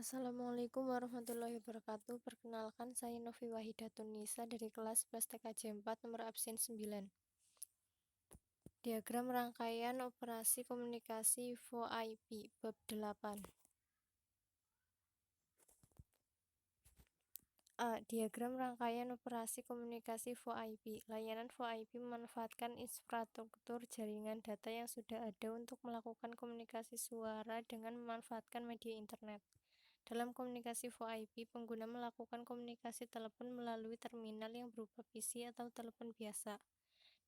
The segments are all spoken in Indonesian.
Assalamualaikum warahmatullahi wabarakatuh. Perkenalkan, saya Novi Wahidatun Nisa dari kelas 11 TKJ 4 nomor absen 9. Diagram rangkaian operasi komunikasi VoIP bab 8. A. Diagram rangkaian operasi komunikasi VoIP. Layanan VoIP memanfaatkan infrastruktur jaringan data yang sudah ada untuk melakukan komunikasi suara dengan memanfaatkan media internet. Dalam komunikasi VoIP, pengguna melakukan komunikasi telepon melalui terminal yang berupa PC atau telepon biasa.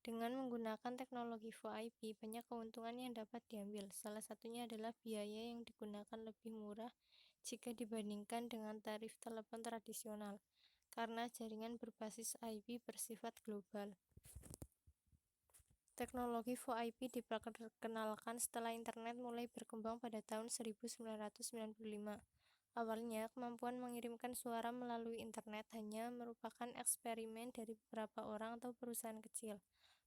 Dengan menggunakan teknologi VoIP, banyak keuntungan yang dapat diambil. Salah satunya adalah biaya yang digunakan lebih murah jika dibandingkan dengan tarif telepon tradisional, karena jaringan berbasis IP bersifat global. Teknologi VoIP diperkenalkan setelah internet mulai berkembang pada tahun 1995. Awalnya, kemampuan mengirimkan suara melalui internet hanya merupakan eksperimen dari beberapa orang atau perusahaan kecil.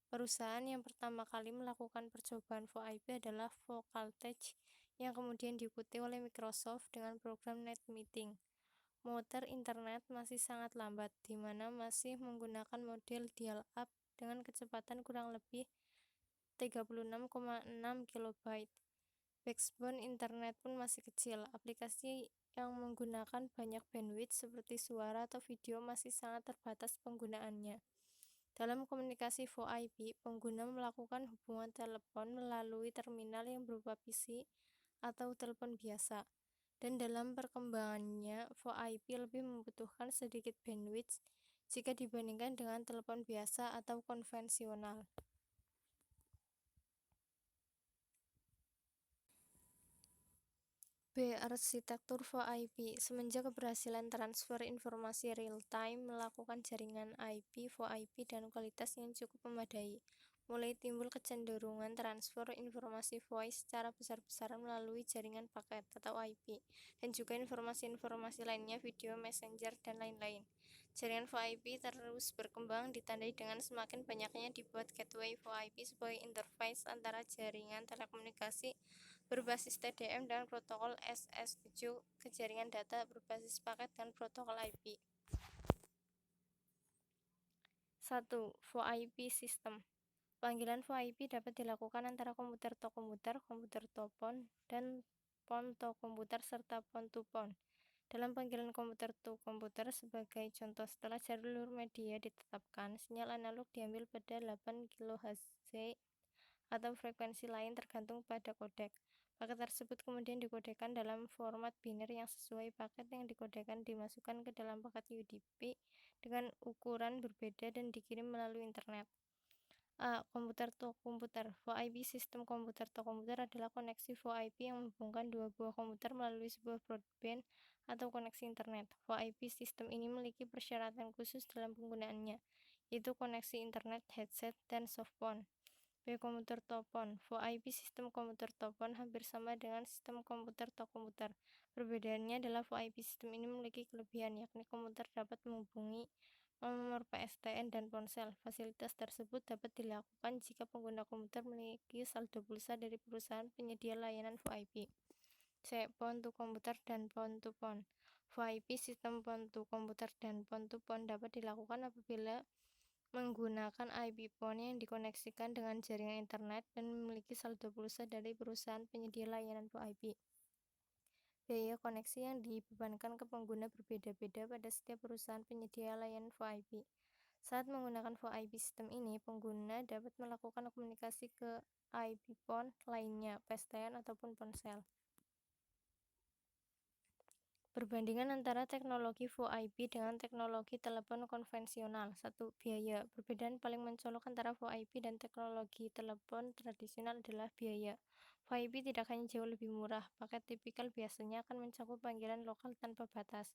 Perusahaan yang pertama kali melakukan percobaan VoIP adalah Vocaltech, yang kemudian diikuti oleh Microsoft dengan program NetMeeting. Motor internet masih sangat lambat, di mana masih menggunakan model dial-up dengan kecepatan kurang lebih 36,6 kilobyte. Backbone internet pun masih kecil. Aplikasi yang menggunakan banyak bandwidth seperti suara atau video masih sangat terbatas penggunaannya. Dalam komunikasi VoIP, pengguna melakukan hubungan telepon melalui terminal yang berupa PC atau telepon biasa. Dan dalam perkembangannya, VoIP lebih membutuhkan sedikit bandwidth jika dibandingkan dengan telepon biasa atau konvensional. B. Arsitektur VoIP. Semenjak keberhasilan transfer informasi real-time melakukan jaringan IP, VoIP dan kualitas yang cukup memadai, mulai timbul kecenderungan transfer informasi voice secara besar-besaran melalui jaringan paket atau IP, dan juga informasi-informasi lainnya, video, messenger, dan lain-lain. Jaringan VoIP terus berkembang ditandai dengan semakin banyaknya dibuat gateway VoIP sebagai interface antara jaringan telekomunikasi berbasis TDM dan protokol SS7 ke jaringan data berbasis paket dan protokol IP. 1. VoIP System. Panggilan VoIP dapat dilakukan antara komputer to komputer, komputer to phone, dan phone to komputer serta phone to phone. Dalam panggilan komputer to komputer, sebagai contoh, setelah jalur media ditetapkan, sinyal analog diambil pada 8 kHz atau frekuensi lain tergantung pada kodek. Paket tersebut kemudian dikodekan dalam format biner yang sesuai. Paket yang dikodekan dimasukkan ke dalam paket UDP dengan ukuran berbeda dan dikirim melalui internet. A. Komputer to komputer. VoIP sistem komputer to komputer adalah koneksi VoIP yang menghubungkan dua buah komputer melalui sebuah broadband atau koneksi internet. VoIP sistem ini memiliki persyaratan khusus dalam penggunaannya, yaitu koneksi internet, headset, dan softphone. B. Komputer to phone. VoIP sistem komputer to phone hampir sama dengan sistem komputer to komputer. Perbedaannya adalah VoIP sistem ini memiliki kelebihan, yakni komputer dapat menghubungi nomor PSTN dan ponsel. Fasilitas tersebut dapat dilakukan jika pengguna komputer memiliki saldo pulsa dari perusahaan penyedia layanan VoIP. C. Phone to komputer dan phone to phone. VoIP sistem phone to komputer dan phone to phone dapat dilakukan apabila menggunakan IP phone yang dikoneksikan dengan jaringan internet dan memiliki saldo pulsa dari perusahaan penyedia layanan VoIP. Biaya koneksi yang dibebankan ke pengguna berbeda-beda pada setiap perusahaan penyedia layanan VoIP. Saat menggunakan VoIP sistem ini, pengguna dapat melakukan komunikasi ke IP phone lainnya, PSTN ataupun ponsel. Perbandingan antara teknologi VoIP dengan teknologi telepon konvensional. 1. Biaya. Perbedaan paling mencolok antara VoIP dan teknologi telepon tradisional adalah biaya. VoIP tidak hanya jauh lebih murah, paket tipikal biasanya akan mencakup panggilan lokal tanpa batas.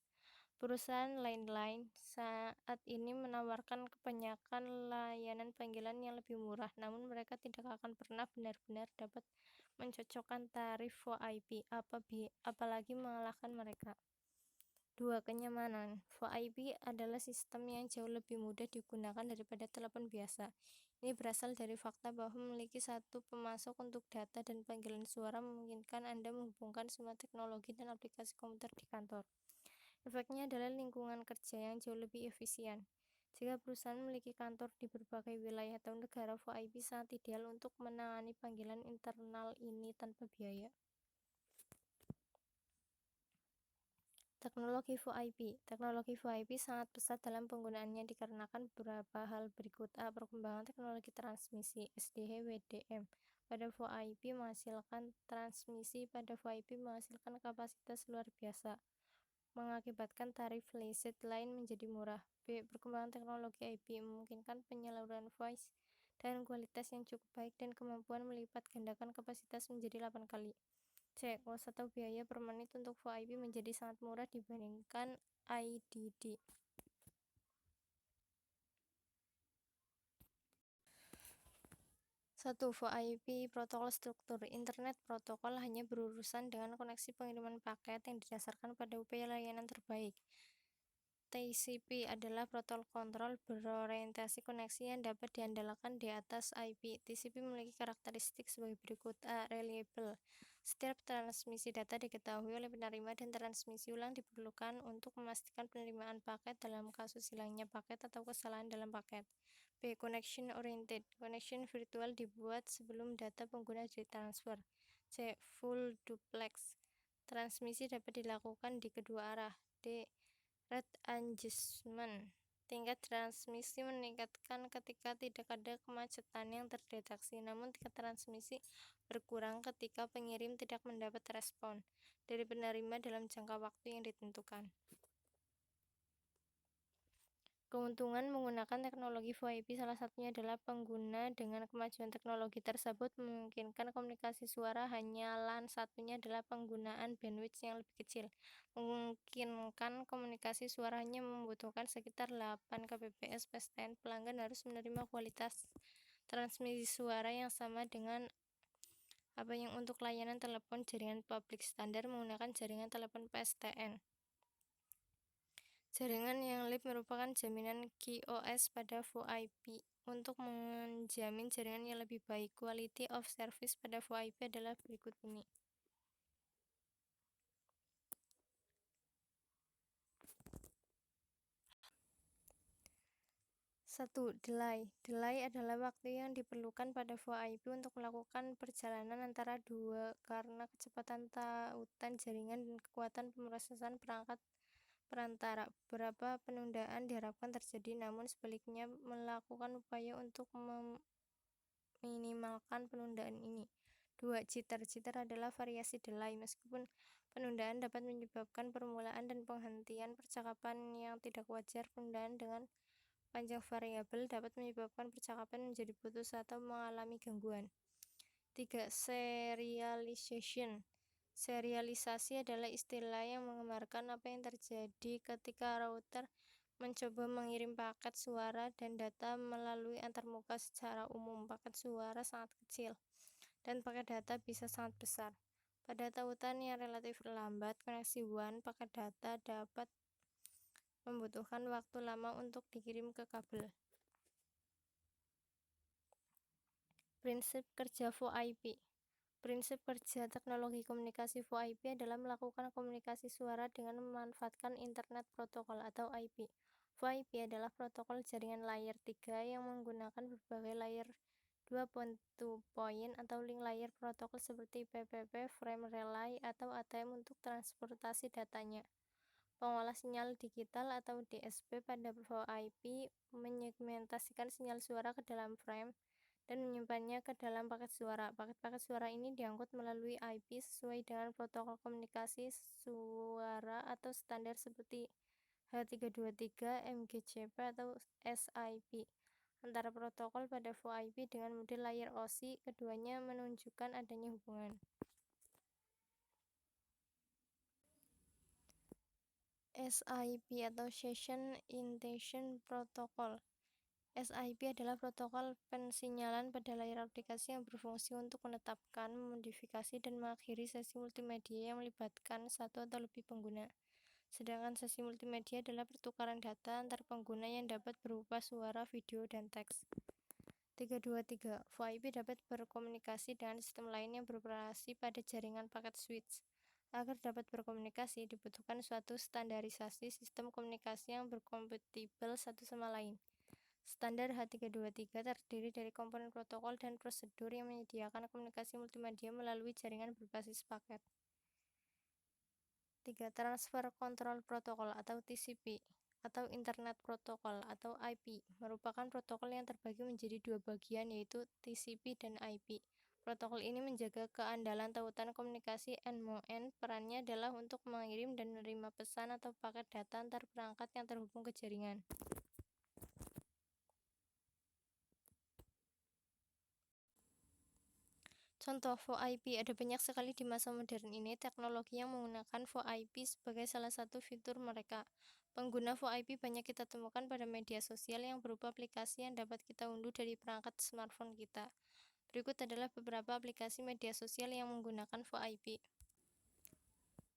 Perusahaan lain-lain saat ini menawarkan kebanyakan layanan panggilan yang lebih murah, namun mereka tidak akan pernah benar-benar dapat mencocokkan tarif VoIP, apalagi mengalahkan mereka. 2. Kenyamanan. VoIP adalah sistem yang jauh lebih mudah digunakan daripada telepon biasa. Ini berasal dari fakta bahwa memiliki satu pemasok untuk data dan panggilan suara memungkinkan Anda menghubungkan semua teknologi dan aplikasi komputer di kantor. Efeknya adalah lingkungan kerja yang jauh lebih efisien. Jika perusahaan memiliki kantor di berbagai wilayah atau negara, VoIP sangat ideal untuk menangani panggilan internal ini tanpa biaya. Teknologi VoIP. Teknologi VoIP sangat pesat dalam penggunaannya dikarenakan beberapa hal berikut. A. Perkembangan teknologi transmisi SDH WDM pada VoIP menghasilkan kapasitas luar biasa, mengakibatkan tarif licit lain menjadi murah. B. Perkembangan teknologi IP memungkinkan penyaluran voice dengan kualitas yang cukup baik dan kemampuan melipat gandakan kapasitas menjadi 8 kali. C. Cost atau biaya per menit untuk VoIP menjadi sangat murah dibandingkan IDD. 1. VoIP protokol struktur. Internet protokol hanya berurusan dengan koneksi pengiriman paket yang didasarkan pada upaya layanan terbaik. TCP adalah protokol kontrol berorientasi koneksi yang dapat diandalkan di atas IP. TCP memiliki karakteristik sebagai berikut. A. Reliable. Setiap transmisi data diketahui oleh penerima dan transmisi ulang diperlukan untuk memastikan penerimaan paket dalam kasus hilangnya paket atau kesalahan dalam paket. B. Connection oriented. Connection virtual dibuat sebelum data pengguna ditransfer. C. Full duplex. Transmisi dapat dilakukan di kedua arah. D. Rate adjustment. Tingkat transmisi meningkatkan ketika tidak ada kemacetan yang terdeteksi, namun tingkat transmisi berkurang ketika pengirim tidak mendapat respon dari penerima dalam jangka waktu yang ditentukan. Keuntungan menggunakan teknologi VoIP salah satunya adalah pengguna dengan kemajuan teknologi tersebut memungkinkan komunikasi suara, hanya satunya adalah penggunaan bandwidth yang lebih kecil. Memungkinkan komunikasi suara hanya membutuhkan sekitar 8 kbps. PSTN pelanggan harus menerima kualitas transmisi suara yang sama dengan apa yang untuk layanan telepon jaringan publik standar menggunakan jaringan telepon PSTN. Jaringan yang LIP merupakan jaminan QoS pada VoIP. Untuk menjamin jaringan yang lebih baik, quality of service pada VoIP adalah berikut ini. Satu, delay. Delay adalah waktu yang diperlukan pada VoIP untuk melakukan perjalanan antara dua karena kecepatan tautan jaringan dan kekuatan pemrosesan perangkat perantara. Beberapa penundaan diharapkan terjadi, namun sebaliknya melakukan upaya untuk meminimalkan penundaan ini. 2. Jitter. Jitter adalah variasi delay. Meskipun penundaan dapat menyebabkan permulaan dan penghentian percakapan yang tidak wajar, penundaan dengan panjang variabel dapat menyebabkan percakapan menjadi putus atau mengalami gangguan. 3. Serialization. Serialisasi adalah istilah yang menggambarkan apa yang terjadi ketika router mencoba mengirim paket suara dan data melalui antarmuka. Secara umum, paket suara sangat kecil dan paket data bisa sangat besar. Pada tautan yang relatif lambat, koneksi WAN, paket data dapat membutuhkan waktu lama untuk dikirim ke kabel. Prinsip kerja VoIP. Prinsip kerja teknologi komunikasi VoIP adalah melakukan komunikasi suara dengan memanfaatkan Internet Protocol atau IP. VoIP adalah protokol jaringan layer 3 yang menggunakan berbagai layer 2 point-to-point atau link layer protokol seperti PPP, frame relay, atau ATM untuk transportasi datanya. Pengolah sinyal digital atau DSP pada VoIP menyegmentasikan sinyal suara ke dalam frame dan menyimpannya ke dalam paket suara. Paket-paket suara ini diangkut melalui IP sesuai dengan protokol komunikasi suara atau standar seperti H323, MGCP, atau SIP. Antara protokol pada VoIP dengan model layer OSI, keduanya menunjukkan adanya hubungan. SIP atau Session Intention Protocol. SIP adalah protokol pensinyalan pada layar aplikasi yang berfungsi untuk menetapkan, memodifikasi, dan mengakhiri sesi multimedia yang melibatkan satu atau lebih pengguna. Sedangkan sesi multimedia adalah pertukaran data antar pengguna yang dapat berupa suara, video, dan teks. 323. VoIP dapat berkomunikasi dengan sistem lain yang beroperasi pada jaringan paket switch. Agar dapat berkomunikasi, dibutuhkan suatu standarisasi sistem komunikasi yang berkompatibel satu sama lain. Standar H323 terdiri dari komponen protokol dan prosedur yang menyediakan komunikasi multimedia melalui jaringan berbasis paket. 3. Transfer Control Protocol atau TCP atau Internet Protocol atau IP merupakan protokol yang terbagi menjadi dua bagian yaitu TCP dan IP. Protokol ini menjaga keandalan tautan komunikasi NMON. Perannya adalah untuk mengirim dan menerima pesan atau paket data antar perangkat yang terhubung ke jaringan. Contoh VoIP, ada banyak sekali di masa modern ini teknologi yang menggunakan VoIP sebagai salah satu fitur mereka. Pengguna VoIP banyak kita temukan pada media sosial yang berupa aplikasi yang dapat kita unduh dari perangkat smartphone kita. Berikut adalah beberapa aplikasi media sosial yang menggunakan VoIP.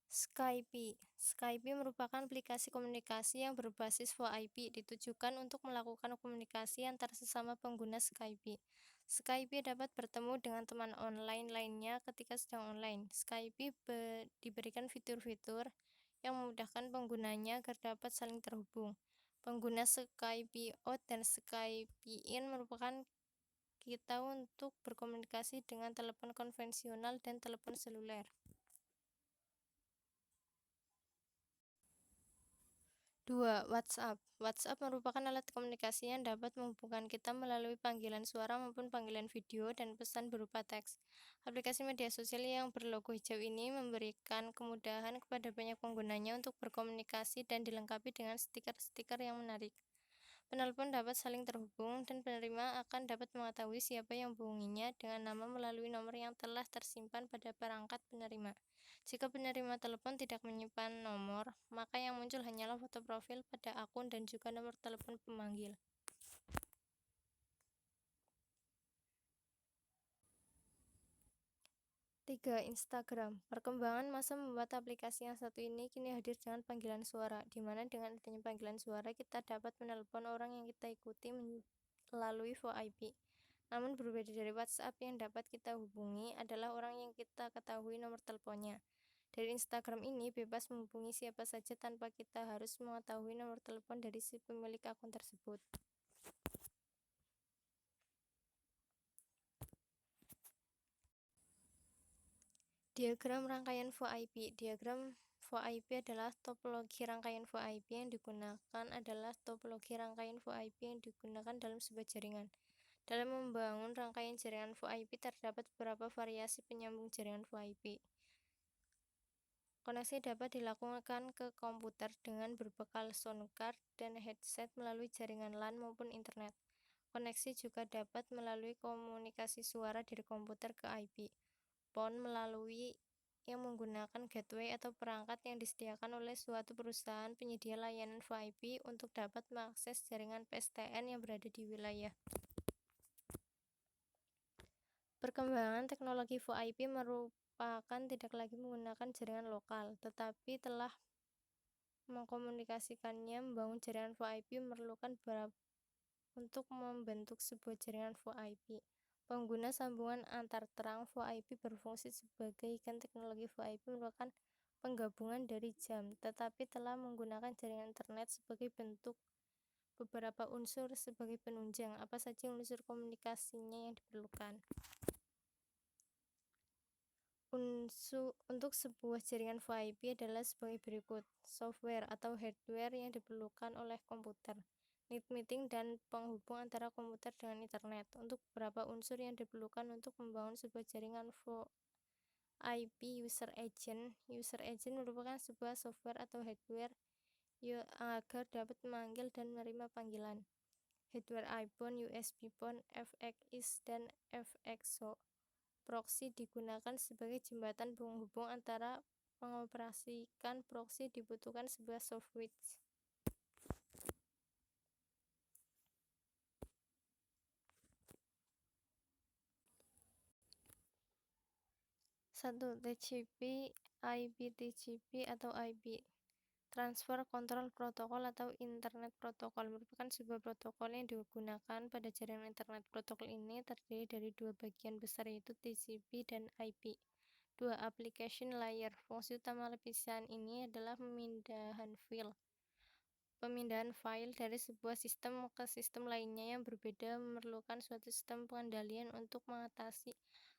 Skype. Skype merupakan aplikasi komunikasi yang berbasis VoIP ditujukan untuk melakukan komunikasi antar sesama pengguna Skype. Skype dapat bertemu dengan teman online lainnya ketika sedang online. Skype diberikan fitur-fitur yang memudahkan penggunanya agar dapat saling terhubung. Pengguna Skype Out dan Skype In merupakan kita untuk berkomunikasi dengan telepon konvensional dan telepon seluler. 2. WhatsApp. WhatsApp merupakan alat komunikasi yang dapat menghubungkan kita melalui panggilan suara maupun panggilan video dan pesan berupa teks. Aplikasi media sosial yang berlogo hijau ini memberikan kemudahan kepada banyak penggunanya untuk berkomunikasi dan dilengkapi dengan stiker-stiker yang menarik. Penelpon dapat saling terhubung dan penerima akan dapat mengetahui siapa yang menghubunginya dengan nama melalui nomor yang telah tersimpan pada perangkat penerima. Jika penerima telepon tidak menyimpan nomor, maka yang muncul hanyalah foto profil pada akun dan juga nomor telepon pemanggil. 3. Instagram. Perkembangan masa membuat aplikasi yang satu ini kini hadir dengan panggilan suara, di mana dengan adanya panggilan suara kita dapat menelpon orang yang kita ikuti melalui VoIP. Namun berbeda dari WhatsApp yang dapat kita hubungi adalah orang yang kita ketahui nomor teleponnya. Dari Instagram ini bebas menghubungi siapa saja tanpa kita harus mengetahui nomor telepon dari si pemilik akun tersebut. Diagram rangkaian VoIP. Diagram VoIP adalah topologi rangkaian VoIP yang digunakan dalam sebuah jaringan. Dalam membangun rangkaian jaringan VoIP terdapat beberapa variasi penyambung jaringan VoIP. Koneksi dapat dilakukan ke komputer dengan berbekal sound card dan headset melalui jaringan LAN maupun internet. Koneksi juga dapat melalui komunikasi suara dari komputer ke IP. PON melalui yang menggunakan gateway atau perangkat yang disediakan oleh suatu perusahaan penyedia layanan VoIP untuk dapat mengakses jaringan PSTN yang berada di wilayah. Perkembangan teknologi VoIP merupakan tidak lagi menggunakan jaringan lokal, tetapi telah mengkomunikasikannya. Membangun jaringan VoIP memerlukan untuk membentuk sebuah jaringan VoIP. Pengguna sambungan antar terang VoIP berfungsi sebagai ikan. Teknologi VoIP merupakan penggabungan dari jam, tetapi telah menggunakan jaringan internet sebagai bentuk beberapa unsur sebagai penunjang apa saja unsur komunikasinya yang diperlukan. Untuk sebuah jaringan VoIP adalah sebagai berikut. Software atau hardware yang diperlukan oleh komputer. Need meeting dan penghubung antara komputer dengan internet. Untuk beberapa unsur yang diperlukan untuk membangun sebuah jaringan VoIP. User agent. User agent merupakan sebuah software atau hardware agar dapat memanggil dan menerima panggilan. Hardware iPhone, USB phone, FXX dan FXO. Proxy digunakan sebagai jembatan penghubung antara. Mengoperasikan proxy dibutuhkan sebuah soft switch. 1. TCP, IPTCP atau IP. Transfer Control Protocol atau Internet Protocol merupakan sebuah protokol yang digunakan pada jaringan internet. Protokol ini terdiri dari dua bagian besar yaitu TCP dan IP. Dua application layer. Fungsi utama lapisan ini adalah pemindahan file dari sebuah sistem ke sistem lainnya yang berbeda, memerlukan suatu sistem pengendalian untuk mengatasi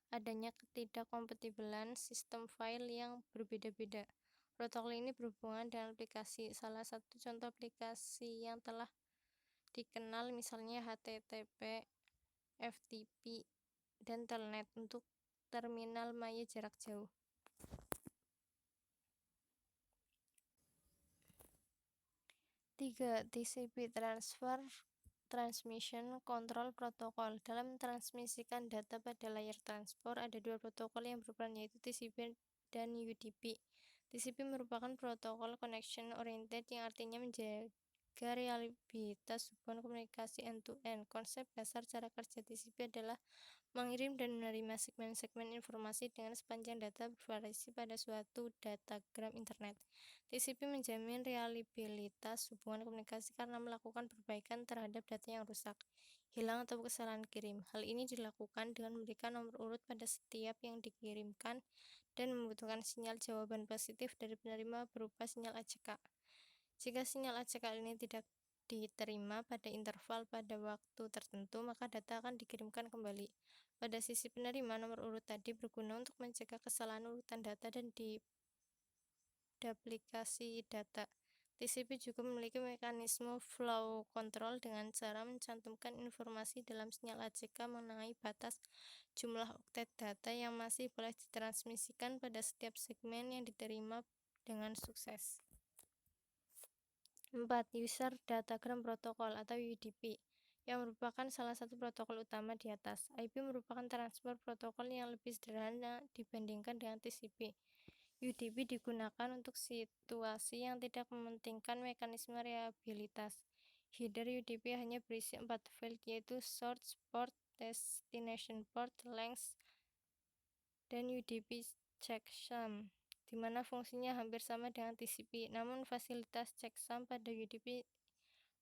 adanya ketidakkompatibelan sistem file yang berbeda-beda. Protokol ini berhubungan dengan aplikasi. Salah satu contoh aplikasi yang telah dikenal misalnya HTTP, FTP, dan Telnet untuk terminal maya jarak jauh. 3. TCP Transmission Control Protocol. Dalam transmisikan data pada layar transport, ada dua protokol yang berperan yaitu TCP dan UDP. TCP merupakan protokol connection oriented yang artinya menjaga reliabilitas hubungan komunikasi end-to-end. Konsep dasar cara kerja TCP adalah mengirim dan menerima segmen-segmen informasi dengan sepanjang data bervariasi pada suatu datagram internet. TCP menjamin reliabilitas hubungan komunikasi karena melakukan perbaikan terhadap data yang rusak, hilang atau kesalahan kirim. Hal ini dilakukan dengan memberikan nomor urut pada setiap yang dikirimkan dan membutuhkan sinyal jawaban positif dari penerima berupa sinyal ACK. Jika sinyal ACK ini tidak diterima pada interval pada waktu tertentu, maka data akan dikirimkan kembali. Pada sisi penerima, nomor urut tadi berguna untuk mencegah kesalahan urutan data dan duplikasi data. TCP juga memiliki mekanisme flow control dengan cara mencantumkan informasi dalam sinyal ACK mengenai batas jumlah oktet data yang masih boleh ditransmisikan pada setiap segmen yang diterima dengan sukses. 4. User Datagram Protocol atau UDP yang merupakan salah satu protokol utama di atas. IP merupakan transfer protokol yang lebih sederhana dibandingkan dengan TCP. UDP digunakan untuk situasi yang tidak mementingkan mekanisme reliabilitas. Header UDP hanya berisi 4 file yaitu source port, destination port, length, dan UDP checksum, di mana fungsinya hampir sama dengan TCP, namun fasilitas checksum pada UDP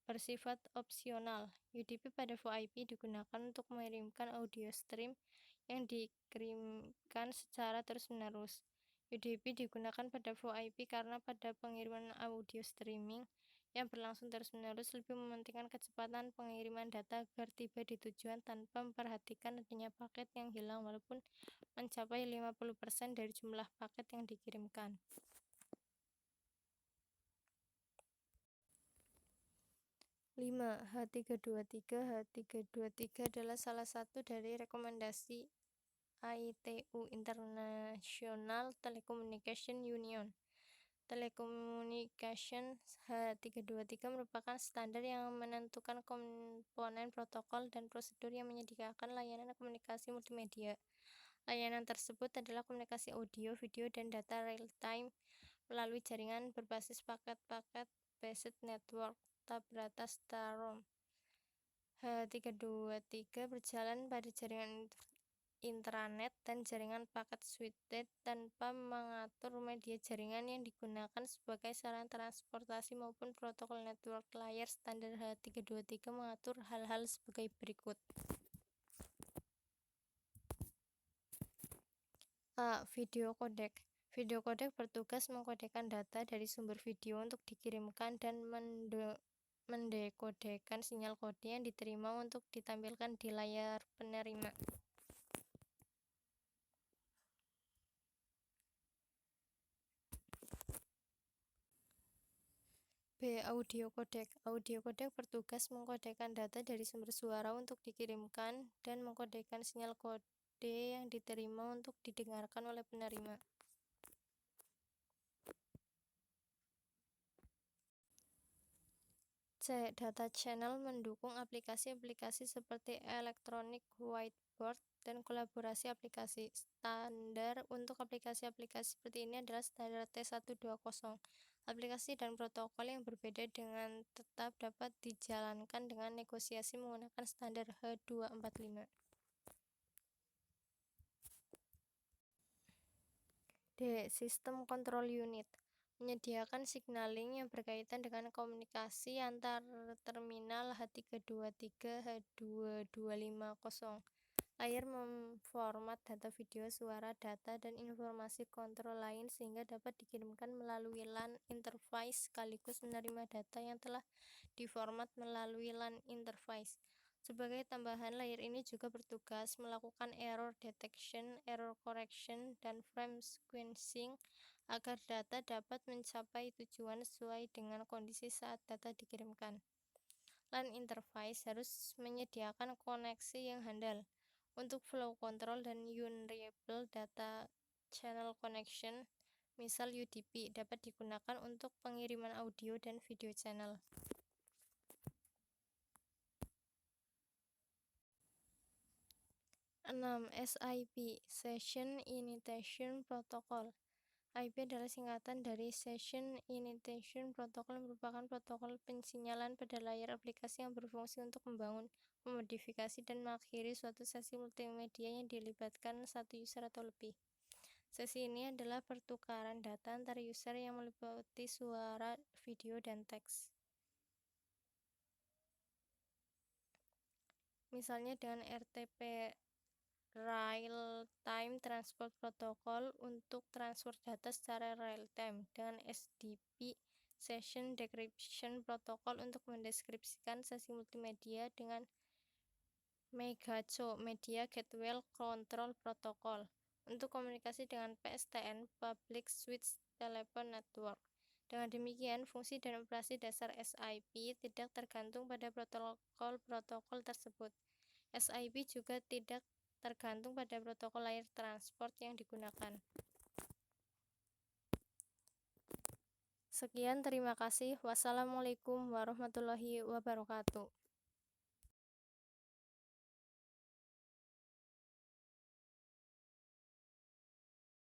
bersifat opsional. UDP pada VoIP digunakan untuk mengirimkan audio stream yang dikirimkan secara terus-menerus. UDP digunakan pada VoIP karena pada pengiriman audio streaming yang berlangsung terus-menerus lebih mementingkan kecepatan pengiriman data agar tiba di tujuan tanpa memperhatikan adanya paket yang hilang walaupun mencapai 50% dari jumlah paket yang dikirimkan. 5. H323 H323 adalah salah satu dari rekomendasi ITU International Telecommunication Union. Telecommunication H323 merupakan standar yang menentukan komponen protokol dan prosedur yang menyediakan layanan komunikasi multimedia. Layanan tersebut adalah komunikasi audio, video, dan data real-time melalui jaringan berbasis paket-paket based network beratas Tarom. H323 berjalan pada jaringan intranet dan jaringan paket switched tanpa mengatur media jaringan yang digunakan sebagai sarana transportasi maupun protokol network layer. Standar H323 mengatur hal-hal sebagai berikut. A. Video codec. Video codec bertugas mengkodekan data dari sumber video untuk dikirimkan dan mendekodekan sinyal kode yang diterima untuk ditampilkan di layar penerima. B. Audio codec. Audio codec bertugas mengkodekan data dari sumber suara untuk dikirimkan dan mengkodekan sinyal kode yang diterima untuk didengarkan oleh penerima. C. Data channel mendukung aplikasi-aplikasi seperti Electronic Whiteboard dan kolaborasi aplikasi. Standar untuk aplikasi-aplikasi seperti ini adalah standar T120. Aplikasi dan protokol yang berbeda dengan tetap dapat dijalankan dengan negosiasi menggunakan standar H245. D. Sistem Control Unit. menyediakan signaling yang berkaitan dengan komunikasi antar terminal H323, H2250. Layer memformat data video, suara, data, dan informasi kontrol lain sehingga dapat dikirimkan melalui LAN interface sekaligus menerima data yang telah diformat melalui LAN interface. Sebagai tambahan, layer ini juga bertugas melakukan error detection, error correction, dan frame sequencing agar data dapat mencapai tujuan sesuai dengan kondisi saat data dikirimkan. LAN interface harus menyediakan koneksi yang handal untuk flow control dan unreliable data channel connection, misal UDP, dapat digunakan untuk pengiriman audio dan video channel. 6. SIP Session Initiation Protocol. IP adalah singkatan dari Session Initiation Protocol, merupakan protokol pensinyalan pada layar aplikasi yang berfungsi untuk membangun, memodifikasi, dan mengakhiri suatu sesi multimedia yang dilibatkan satu user atau lebih. Sesi ini adalah pertukaran data antar user yang meliputi suara, video, dan teks. Misalnya dengan RTP Real Time Transport Protocol untuk transfer data secara real time, dengan SDP Session Decryption Protocol untuk mendeskripsikan sesi multimedia, dengan MegaCo Media Gateway Control Protocol untuk komunikasi dengan PSTN Public Switch Telephone Network. Dengan demikian, fungsi dan operasi dasar SIP tidak tergantung pada protokol-protokol tersebut. SIP juga tidak tergantung pada protokol layar transport yang digunakan. Sekian, terima kasih. Wassalamualaikum warahmatullahi wabarakatuh.